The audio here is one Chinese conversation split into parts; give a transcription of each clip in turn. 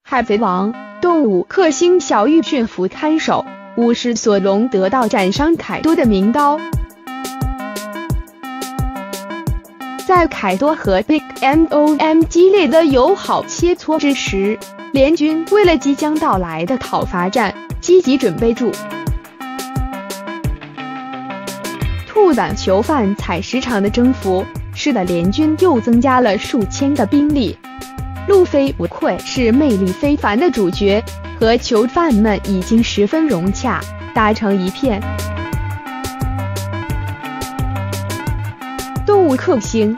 海贼王动物克星小玉驯服看守，武士索隆得到斩伤凯多的名刀。在凯多和 Big Mom 激烈的友好切磋之时，联军为了即将到来的讨伐战积极准备住。兔胆囚犯采石场的征服，使得联军又增加了数千的兵力。路飞不愧是魅力非凡的主角，和囚犯们已经十分融洽，打成一片。动物克星。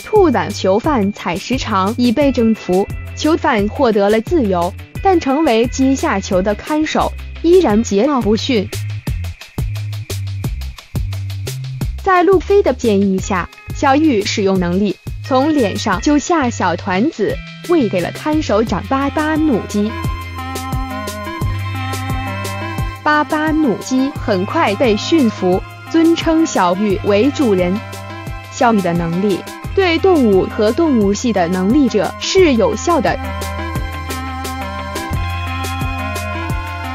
兔胆囚犯采石场已被征服，囚犯获得了自由，但成为阶下囚的看守依然桀骜不驯。在路飞的建议下，小玉使用能力从脸上揪下小团子，喂给了看守长巴巴努基。巴巴努基很快被驯服，尊称小玉为主人。小玉的能力对动物和动物系的能力者是有效的。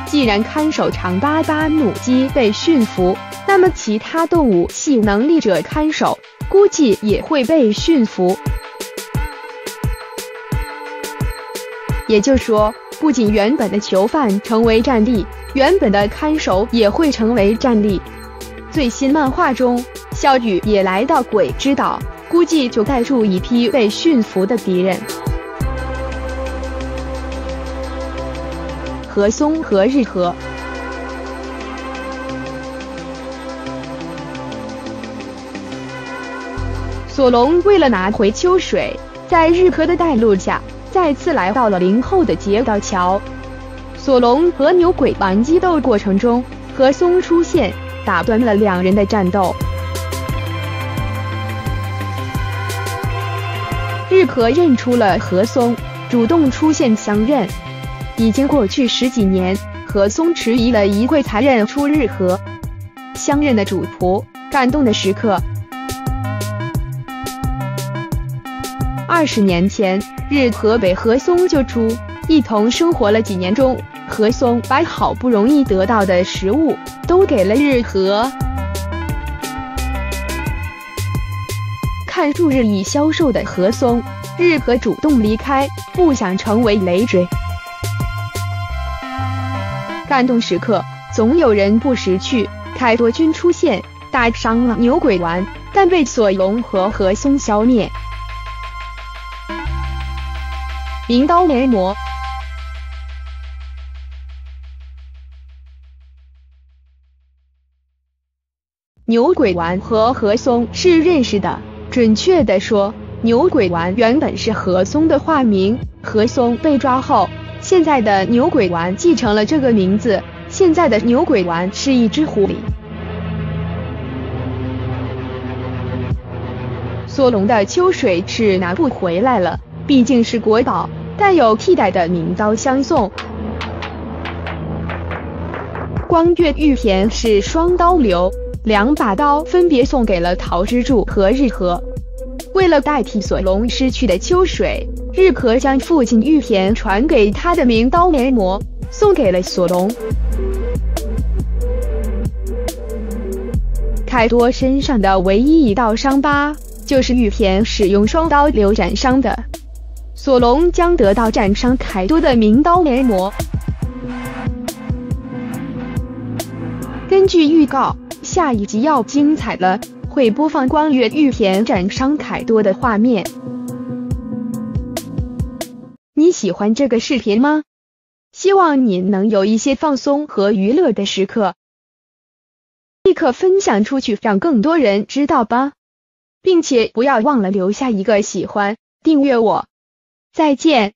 既然看守长巴巴努基被驯服，那么其他动物系能力者看守估计也会被驯服。也就是说，不仅原本的囚犯成为战力，原本的看守也会成为战力。最新漫画中，小雨也来到鬼之岛，估计就带住一批被驯服的敌人。和松和日和。索隆为了拿回秋水，在日和的带路下，再次来到了灵后的劫道桥。索隆和牛鬼丸激斗过程中，和松出现，打断了两人的战斗。日和认出了和松，主动出现相认。已经过去10几年，和松迟疑了一会才认出日和。相认的主仆，感动的时刻。20年前，日和被和松救出，一同生活了几年中，和松把好不容易得到的食物都给了日和。看住日益消瘦的和松，日和主动离开，不想成为累赘。感动时刻，总有人不识趣。凯多军出现，打伤了牛鬼丸，但被索隆和和松消灭。名刀连魔。牛鬼丸和和松是认识的，准确地说，牛鬼丸原本是和松的化名，和松被抓后，现在的牛鬼丸继承了这个名字。现在的牛鬼丸是一只狐狸。索隆的秋水是拿不回来了，毕竟是国宝，但有替代的名刀相送。光月玉田是双刀流，2把刀分别送给了桃之助和日和。为了代替索隆失去的秋水，日和将父亲玉田传给他的名刀连魔送给了索隆。凯多身上的唯一一道伤疤，就是玉田使用双刀流斩伤的。索隆将得到斩伤凯多的名刀连魔。根据预告，下一集要精彩了，会播放光月玉田斩伤凯多的画面。你喜欢这个视频吗？希望你能有一些放松和娱乐的时刻。立刻分享出去，让更多人知道吧，并且不要忘了留下一个喜欢，订阅我。再见。